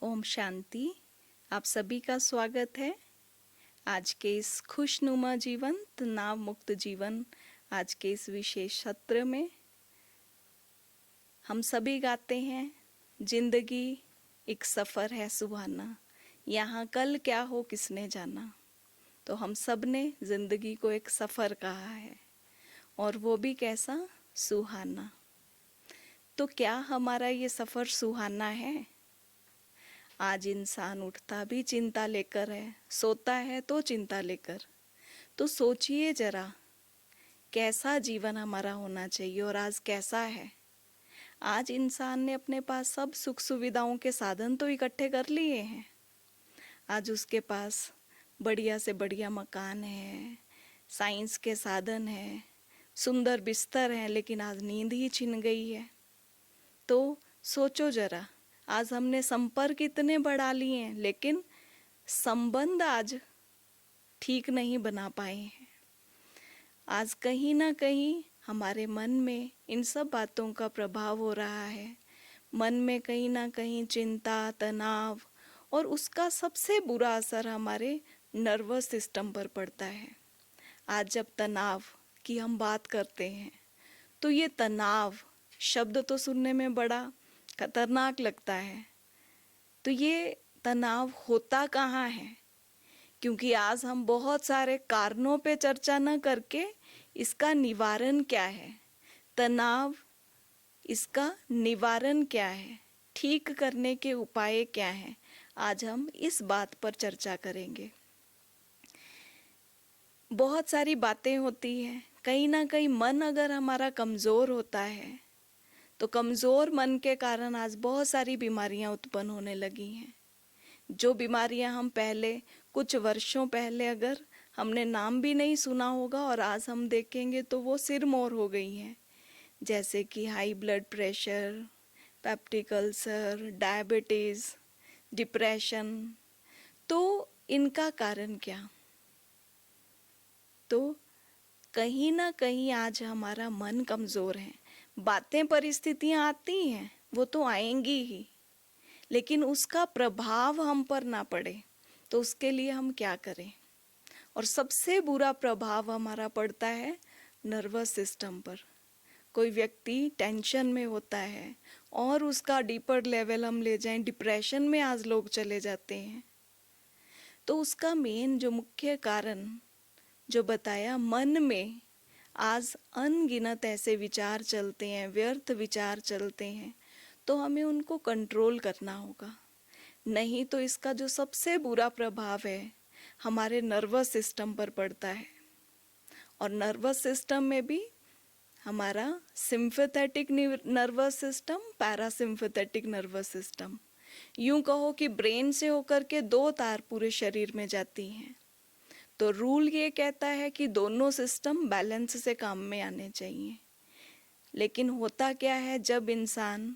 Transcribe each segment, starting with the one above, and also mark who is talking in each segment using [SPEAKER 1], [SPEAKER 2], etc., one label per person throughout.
[SPEAKER 1] ओम शांति। आप सभी का स्वागत है आज के इस खुशनुमा जीवन तनाव मुक्त जीवन आज के इस विशेष सत्र में। हम सभी गाते हैं जिंदगी एक सफ़र है सुहाना, यहाँ कल क्या हो किसने जाना। तो हम सब ने जिंदगी को एक सफ़र कहा है और वो भी कैसा, सुहाना। तो क्या हमारा ये सफ़र सुहाना है? आज इंसान उठता भी चिंता लेकर है, सोता है तो चिंता लेकर। तो सोचिए जरा कैसा जीवन हमारा होना चाहिए और आज कैसा है। आज इंसान ने अपने पास सब सुख सुविधाओं के साधन तो इकट्ठे कर लिए हैं। आज उसके पास बढ़िया से बढ़िया मकान है, साइंस के साधन है, सुंदर बिस्तर है, लेकिन आज नींद ही छिन गई है। तो सोचो जरा, आज हमने संपर्क इतने बढ़ा लिए हैं लेकिन संबंध आज ठीक नहीं बना पाए हैं। आज कहीं ना कहीं हमारे मन में इन सब बातों का प्रभाव हो रहा है। मन में कहीं ना कहीं चिंता, तनाव और उसका सबसे बुरा असर हमारे नर्वस सिस्टम पर पड़ता है। आज जब तनाव की हम बात करते हैं तो ये तनाव शब्द तो सुनने में बड़ा खतरनाक लगता है। तो ये तनाव होता कहाँ है? क्योंकि आज हम बहुत सारे कारणों पे चर्चा न करके इसका निवारण क्या है, तनाव इसका निवारण क्या है, ठीक करने के उपाय क्या हैं, आज हम इस बात पर चर्चा करेंगे। बहुत सारी बातें होती हैं, कहीं ना कहीं मन अगर हमारा कमज़ोर होता है तो कमज़ोर मन के कारण आज बहुत सारी बीमारियां उत्पन्न होने लगी हैं। जो बीमारियां हम पहले कुछ वर्षों पहले अगर हमने नाम भी नहीं सुना होगा और आज हम देखेंगे तो वो सिरमौर हो गई हैं, जैसे कि high blood pressure, peptic ulcer, diabetes, depression. तो इनका कारण क्या? तो कहीं ना कहीं आज हमारा मन कमज़ोर है। बातें परिस्थितियां आती हैं, वो तो आएंगी ही, लेकिन उसका प्रभाव हम पर ना पड़े तो उसके लिए हम क्या करें? और सबसे बुरा प्रभाव हमारा पड़ता है नर्वस सिस्टम पर। कोई व्यक्ति टेंशन में होता है और उसका डीपर लेवल हम ले जाएं, डिप्रेशन में आज लोग चले जाते हैं। तो उसका मेन जो मुख्य कारण जो बताया, मन में आज अनगिनत ऐसे विचार चलते हैं, व्यर्थ विचार चलते हैं, तो हमें उनको कंट्रोल करना होगा। नहीं तो इसका जो सबसे बुरा प्रभाव है हमारे नर्वस सिस्टम पर पड़ता है। और नर्वस सिस्टम में भी हमारा sympathetic nervous system, parasympathetic nervous system, यूं कहो कि ब्रेन से होकर के दो तार पूरे शरीर में जाती हैं। तो रूल ये कहता है कि दोनों सिस्टम बैलेंस से काम में आने चाहिए। लेकिन होता क्या है, जब इंसान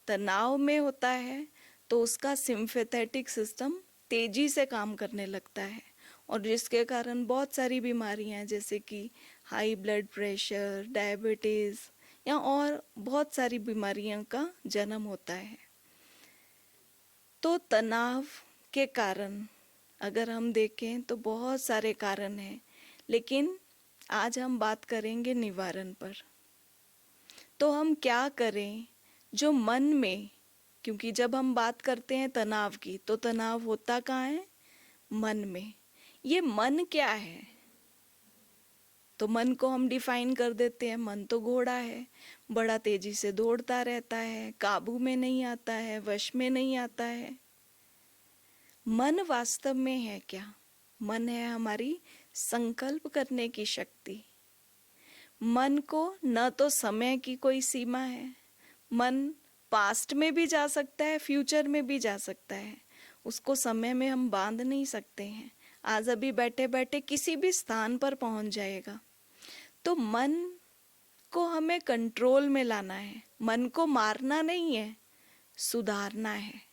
[SPEAKER 1] तनाव में होता है तो उसका सिंपैथेटिक सिस्टम तेजी से काम करने लगता है और जिसके कारण बहुत सारी बीमारियां जैसे कि हाई ब्लड प्रेशर, डायबिटीज़ या और बहुत सारी बीमारियों का जन्म होता है। तो तनाव के कारण अगर हम देखें तो बहुत सारे कारण हैं, लेकिन आज हम बात करेंगे निवारण पर। तो हम क्या करें जो मन में, क्योंकि जब हम बात करते हैं तनाव की तो तनाव होता कहाँ है? मन में। ये मन क्या है? तो मन को हम डिफाइन कर देते हैं, मन तो घोड़ा है, बड़ा तेजी से दौड़ता रहता है, काबू में नहीं आता है, वश में नहीं आता है। मन वास्तव में है क्या? मन है हमारी संकल्प करने की शक्ति। मन को न तो समय की कोई सीमा है, मन पास्ट में भी जा सकता है, फ्यूचर में भी जा सकता है, उसको समय में हम बांध नहीं सकते हैं। आज अभी बैठे बैठे किसी भी स्थान पर पहुंच जाएगा। तो मन को हमें कंट्रोल में लाना है, मन को मारना नहीं है, सुधारना है।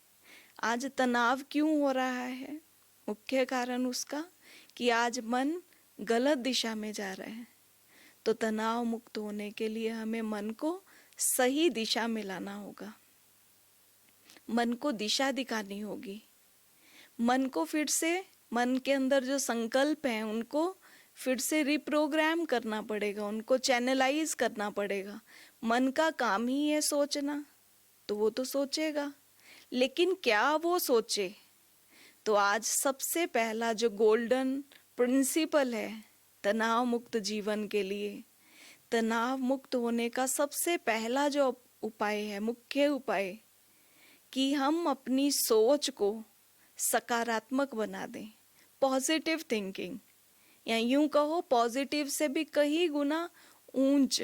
[SPEAKER 1] आज तनाव क्यों हो रहा है? मुख्य कारण उसका कि आज मन गलत दिशा में जा रहा है। तो तनाव मुक्त होने के लिए हमें मन को सही दिशा में लाना होगा। मन को दिशा दिखानी होगी। मन को फिर से, मन के अंदर जो संकल्प हैं उनको फिर से रिप्रोग्राम करना पड़ेगा, उनको चैनलाइज करना पड़ेगा। मन का काम ही है सोचना, तो वो तो सोचेगा, लेकिन क्या वो सोचे? तो आज सबसे पहला जो गोल्डन प्रिंसिपल है तनाव मुक्त जीवन के लिए, तनाव मुक्त होने का सबसे पहला जो उपाय है, मुख्य उपाय, कि हम अपनी सोच को सकारात्मक बना दें, पॉजिटिव थिंकिंग, या यूं कहो पॉजिटिव से भी कई गुना ऊंच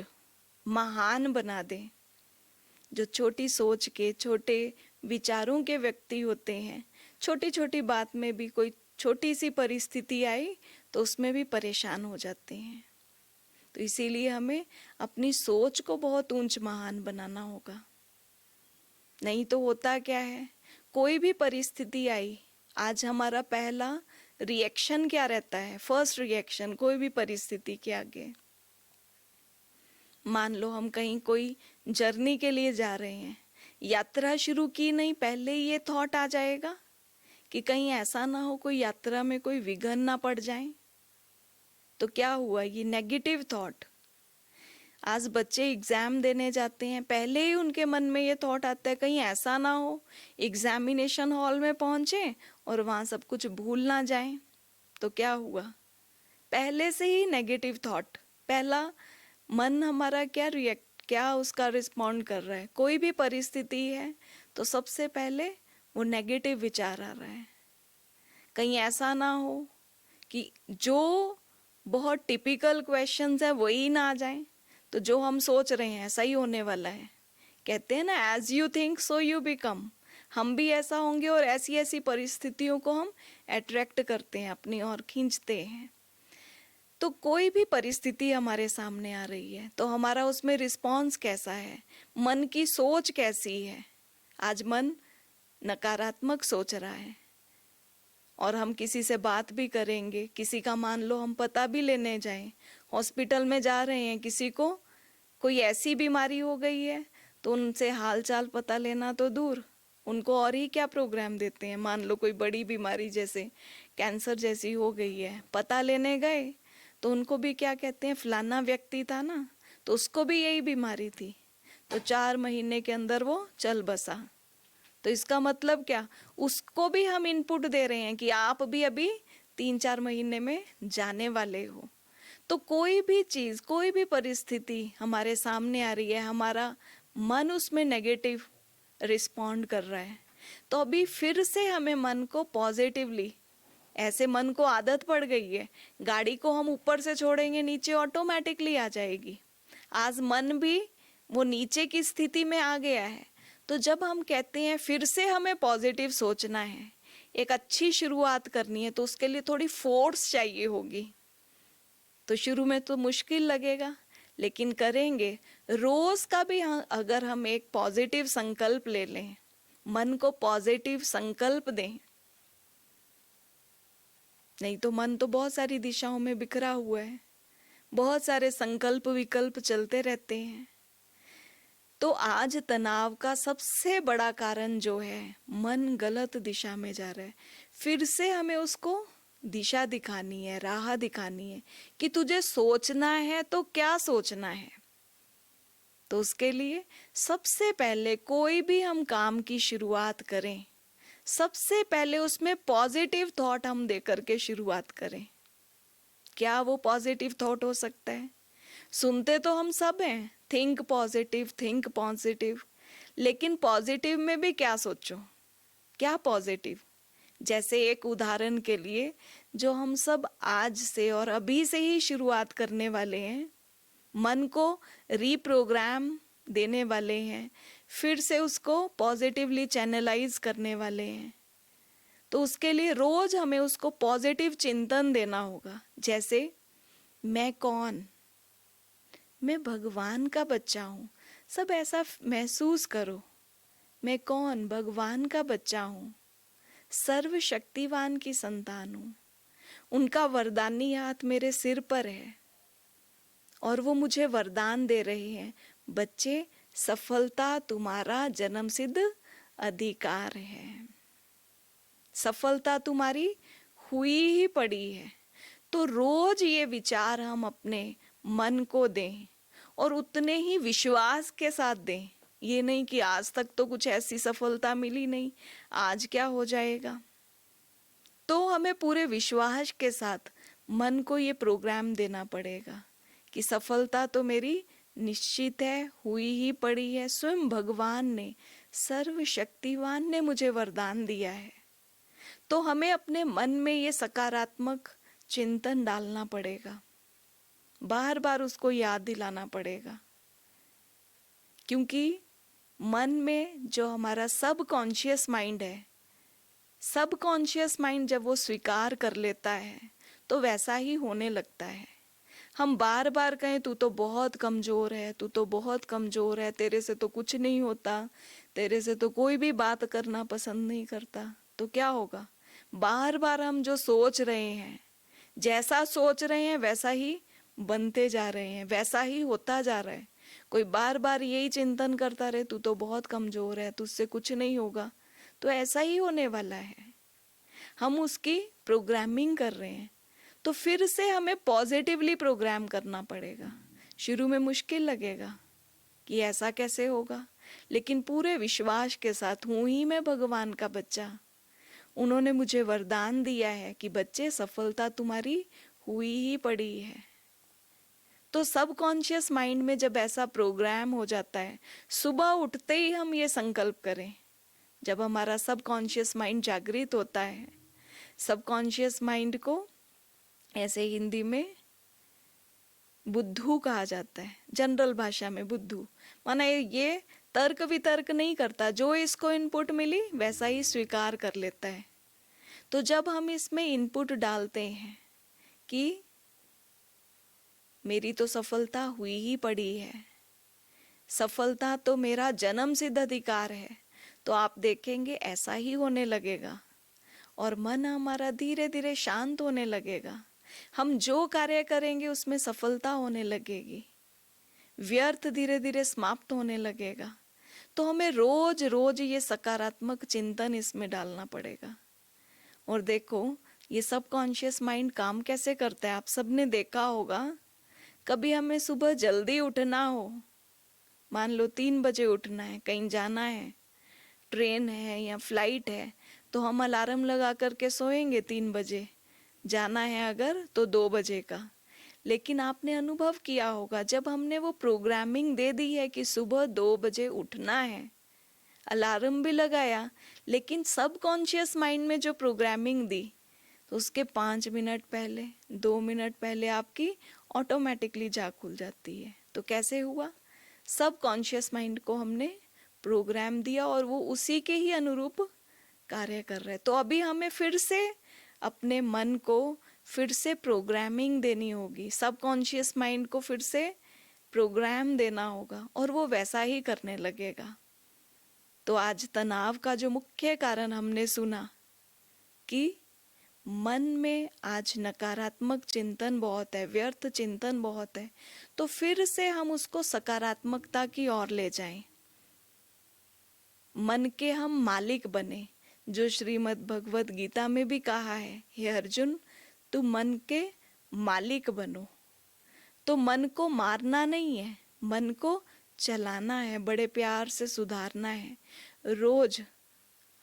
[SPEAKER 1] महान बना दें। जो छोटी सोच के, छोटे विचारों के व्यक्ति होते हैं, छोटी छोटी बात में भी कोई छोटी सी परिस्थिति आई तो उसमें भी परेशान हो जाते हैं। तो इसीलिए हमें अपनी सोच को बहुत ऊंच महान बनाना होगा। नहीं तो होता क्या है, कोई भी परिस्थिति आई, आज हमारा पहला रिएक्शन क्या रहता है? फर्स्ट रिएक्शन कोई भी परिस्थिति के आगे, मान लो हम कहीं कोई जर्नी के लिए जा रहे हैं, यात्रा शुरू की नहीं, पहले ही ये थॉट आ जाएगा कि कहीं ऐसा ना हो कोई यात्रा में कोई विघ्न ना पड़ जाए। तो क्या हुआ? ये नेगेटिव थॉट। आज बच्चे एग्जाम देने जाते हैं, पहले ही उनके मन में ये थॉट आता है कहीं ऐसा ना हो एग्जामिनेशन हॉल में पहुंचे और वहां सब कुछ भूल ना जाए। तो क्या हुआ? पहले से ही नेगेटिव थॉट। पहला मन हमारा क्या उसका रिस्पॉन्ड कर रहा है? कोई भी परिस्थिति है तो सबसे पहले वो नेगेटिव विचार आ रहा है, कहीं ऐसा ना हो कि जो बहुत टिपिकल क्वेश्चंस है वही ना आ जाए। तो जो हम सोच रहे हैं ऐसा ही होने वाला है। कहते हैं ना, as you think so you become. हम भी ऐसा होंगे और ऐसी ऐसी परिस्थितियों को हम अट्रैक्ट करते हैं, अपनी ओर खींचते हैं। तो कोई भी परिस्थिति हमारे सामने आ रही है तो हमारा उसमें रिस्पॉन्स कैसा है, मन की सोच कैसी है? आज मन नकारात्मक सोच रहा है और हम किसी से बात भी करेंगे, किसी का मान लो हम पता भी लेने जाएं, हॉस्पिटल में जा रहे हैं, किसी को कोई ऐसी बीमारी हो गई है तो उनसे हाल चाल पता लेना तो दूर, उनको और ही क्या प्रोग्राम देते हैं। मान लो कोई बड़ी बीमारी जैसे कैंसर जैसी हो गई है, पता लेने गए तो उनको भी क्या कहते हैं, फलाना व्यक्ति था ना तो उसको भी यही बीमारी थी, तो 4 महीने के अंदर वो चल बसा। तो इसका मतलब क्या? उसको भी हम इनपुट दे रहे हैं कि आप भी अभी 3-4 महीने में जाने वाले हो। तो कोई भी चीज, कोई भी परिस्थिति हमारे सामने आ रही है, हमारा मन उसमें नेगेटिव रिस्पॉन्ड कर रहा है, तो अभी फिर से हमें मन को पॉजिटिवली, ऐसे मन को आदत पड़ गई है, गाड़ी को हम ऊपर से छोड़ेंगे नीचे ऑटोमेटिकली आ जाएगी। आज मन भी वो नीचे की स्थिति में आ गया है। तो जब हम कहते हैं फिर से हमें पॉजिटिव सोचना है, एक अच्छी शुरुआत करनी है, तो उसके लिए थोड़ी फोर्स चाहिए होगी। तो शुरू में तो मुश्किल लगेगा, लेकिन करेंगे। रोज का भी अगर हम एक पॉजिटिव संकल्प ले लें, मन को पॉजिटिव संकल्प दें, नहीं तो मन तो बहुत सारी दिशाओं में बिखरा हुआ है, बहुत सारे संकल्प विकल्प चलते रहते हैं। तो आज तनाव का सबसे बड़ा कारण जो है, मन गलत दिशा में जा रहा है। फिर से हमें उसको दिशा दिखानी है, राह दिखानी है कि तुझे सोचना है तो क्या सोचना है। तो उसके लिए सबसे पहले कोई भी हम काम की शुरुआत करें, सबसे पहले उसमें पॉजिटिव थॉट हम दे करके शुरुआत करें। क्या वो पॉजिटिव थॉट हो सकता है? सुनते तो हम सब हैं, थिंक पॉजिटिव, लेकिन पॉजिटिव में भी क्या सोचो, क्या पॉजिटिव? जैसे एक उदाहरण के लिए, जो हम सब आज से और अभी से ही शुरुआत करने वाले हैं, मन को रीप्रोग्राम देने वाले हैं, फिर से उसको पॉजिटिवली चैनलाइज करने वाले हैं। तो उसके लिए रोज हमें उसको पॉजिटिव चिंतन देना होगा। जैसे, मैं कौन? मैं भगवान का बच्चा हूँ। सब ऐसा महसूस करो, मैं कौन? भगवान का बच्चा हूँ, सर्वशक्तिवान की संतान हूँ, उनका वरदानी हाथ मेरे सिर पर है और वो मुझे वरदान दे रहे हैं, बच्चे, सफलता तुम्हारा जन्मसिद्ध अधिकार है। सफलता तुम्हारी हुई ही पड़ी है। तो रोज ये विचार हम अपने मन को दें और उतने ही विश्वास के साथ दें। ये नहीं कि आज तक तो कुछ ऐसी सफलता मिली नहीं, आज क्या हो जाएगा। तो हमें पूरे विश्वास के साथ मन को ये प्रोग्राम देना पड़ेगा कि सफलता तो मेरी निश्चित है, हुई ही पड़ी है। स्वयं भगवान ने, सर्वशक्तिवान ने मुझे वरदान दिया है। तो हमें अपने मन में ये सकारात्मक चिंतन डालना पड़ेगा, बार बार उसको याद दिलाना पड़ेगा। क्योंकि मन में जो हमारा सबकॉन्शियस माइंड है, सबकॉन्शियस माइंड जब वो स्वीकार कर लेता है तो वैसा ही होने लगता है। हम बार बार कहें तू तो बहुत कमजोर है, तू तो बहुत कमजोर है, तेरे से तो कुछ नहीं होता, तेरे से तो कोई भी बात करना पसंद नहीं करता, तो क्या होगा? बार बार हम जो सोच रहे हैं, जैसा सोच रहे हैं वैसा ही बनते जा रहे हैं, वैसा ही होता जा रहा है। कोई बार बार यही चिंतन करता रहे तू तो बहुत कमजोर है, तुझसे कुछ नहीं होगा, तो ऐसा ही होने वाला है। हम उसकी प्रोग्रामिंग कर रहे हैं। तो फिर से हमें पॉजिटिवली प्रोग्राम करना पड़ेगा। शुरू में मुश्किल लगेगा कि ऐसा कैसे होगा, लेकिन पूरे विश्वास के साथ, हूं ही मैं भगवान का बच्चा, उन्होंने मुझे वरदान दिया है कि बच्चे सफलता तुम्हारी हुई ही पड़ी है। तो सबकॉन्शियस माइंड में जब ऐसा प्रोग्राम हो जाता है, सुबह उठते ही हम ये संकल्प करें। जब हमारा सबकॉन्शियस माइंड जागृत होता है, सबकॉन्शियस माइंड को ऐसे हिंदी में बुद्धू कहा जाता है, जनरल भाषा में बुद्धू, माना ये तर्क वितर्क नहीं करता, जो इसको इनपुट मिली वैसा ही स्वीकार कर लेता है। तो जब हम इसमें इनपुट डालते हैं कि मेरी तो सफलता हुई ही पड़ी है, सफलता तो मेरा जन्म सिद्ध अधिकार है, तो आप देखेंगे ऐसा ही होने लगेगा और मन हमारा धीरे धीरे शांत होने लगेगा। हम जो कार्य करेंगे उसमें सफलता होने लगेगी, व्यर्थ धीरे धीरे समाप्त होने लगेगा। तो हमें रोज रोज ये सकारात्मक चिंतन इसमें डालना पड़ेगा। और देखो ये सबकॉन्शियस माइंड काम कैसे करता है, आप सबने देखा होगा। कभी हमें सुबह जल्दी उठना हो, मान लो 3 बजे उठना है, कहीं जाना है, ट्रेन है या फ्लाइट है, तो हम अलार्म लगा करके सोएंगे 3 बजे, जाना है अगर तो 2 बजे का। लेकिन आपने अनुभव किया होगा, जब हमने वो प्रोग्रामिंग दे दी है कि सुबह 2 बजे उठना है, अलार्म भी लगाया, लेकिन सबकॉन्शियस माइंड में जो प्रोग्रामिंग दी, तो उसके 5 मिनट पहले, 2 मिनट पहले आपकी ऑटोमेटिकली जाग खुल जाती है। तो कैसे हुआ? सबकॉन्शियस माइंड को हमने प्रोग्राम दिया और वो उसी के ही अनुरूप कार्य कर रहे हैं। तो अभी हमें फिर से अपने मन को फिर से प्रोग्रामिंग देनी होगी, सबकॉन्शियस माइंड को फिर से प्रोग्राम देना होगा और वो वैसा ही करने लगेगा। तो आज तनाव का जो मुख्य कारण हमने सुना कि मन में आज नकारात्मक चिंतन बहुत है, व्यर्थ चिंतन बहुत है, तो फिर से हम उसको सकारात्मकता की ओर ले जाएं, मन के हम मालिक बने। जो श्रीमद् भगवत गीता में भी कहा है, हे अर्जुन तुम मन के मालिक बनो। तो मन को मारना नहीं है, मन को चलाना है, बड़े प्यार से सुधारना है। रोज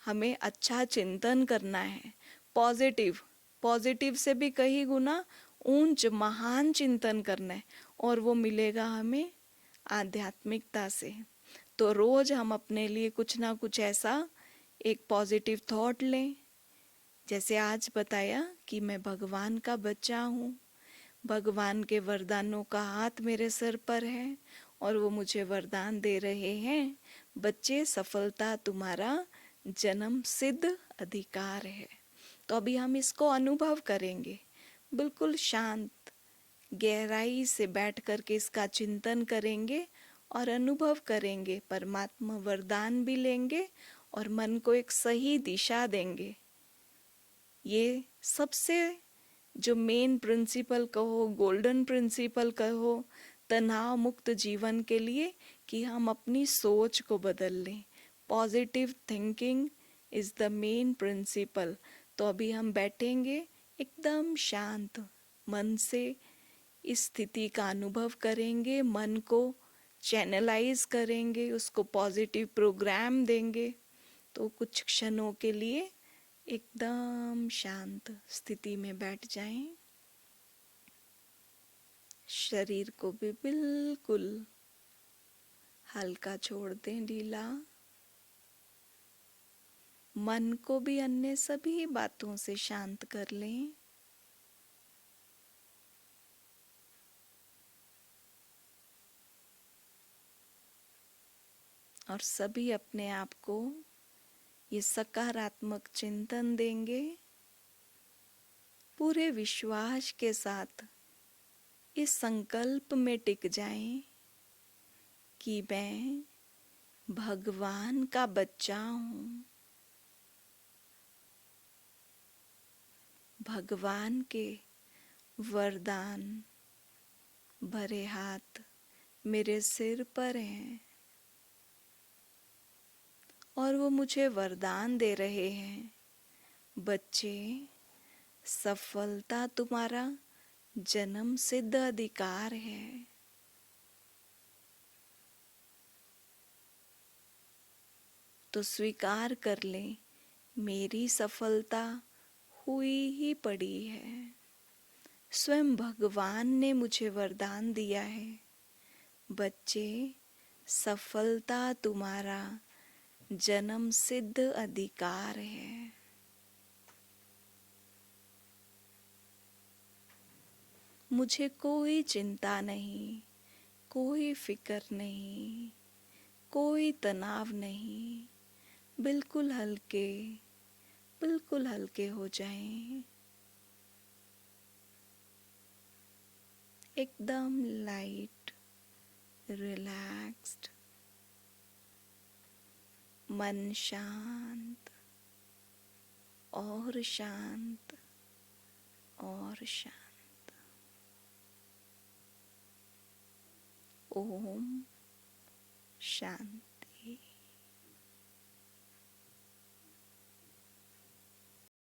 [SPEAKER 1] हमें अच्छा चिंतन करना है, पॉजिटिव, पॉजिटिव से भी कहीं गुना ऊंच महान चिंतन करना है, और वो मिलेगा हमें आध्यात्मिकता से। तो रोज हम अपने लिए कुछ ना कुछ ऐसा एक पॉजिटिव थॉट लें, जैसे आज बताया कि मैं भगवान का बच्चा हूँ, भगवान के वरदानों का हाथ मेरे सर पर है और वो मुझे वरदान दे रहे हैं, बच्चे सफलता तुम्हारा जन्म सिद्ध अधिकार है। तो अभी हम इसको अनुभव करेंगे, बिल्कुल शांत गहराई से बैठ करके इसका चिंतन करेंगे और अनुभव करेंगे, परमात्मा वरदान भी लेंगे और मन को एक सही दिशा देंगे। ये सबसे जो मेन प्रिंसिपल कहो, गोल्डन प्रिंसिपल कहो तनाव मुक्त जीवन के लिए, कि हम अपनी सोच को बदल लें, positive thinking is the main principle. तो अभी हम बैठेंगे एकदम शांत मन से, इस स्थिति का अनुभव करेंगे, मन को चैनलाइज करेंगे, उसको पॉजिटिव प्रोग्राम देंगे। तो कुछ क्षणों के लिए एकदम शांत स्थिति में बैठ जाएं। शरीर को भी बिल्कुल हल्का छोड़ दें, ढीला। मन को भी अन्य सभी बातों से शांत कर लें। और सभी अपने आप को ये सकारात्मक चिंतन देंगे, पूरे विश्वास के साथ इस संकल्प में टिक जाएं कि मैं भगवान का बच्चा हूँ। भगवान के वरदान भरे हाथ मेरे सिर पर हैं और वो मुझे वरदान दे रहे हैं, बच्चे, सफलता तुम्हारा जन्म सिद्ध अधिकार है। तो स्वीकार कर लें, मेरी सफलता हुई ही पड़ी है। स्वयं भगवान ने मुझे वरदान दिया है, बच्चे, सफलता तुम्हारा जन्म सिद्ध अधिकार है। मुझे कोई चिंता नहीं, कोई फिक्र नहीं, कोई तनाव नहीं। बिल्कुल हल्के हो जाएं, एकदम लाइट, रिलैक्स्ड, मन शांत और शांत और शांत। ओम शांति।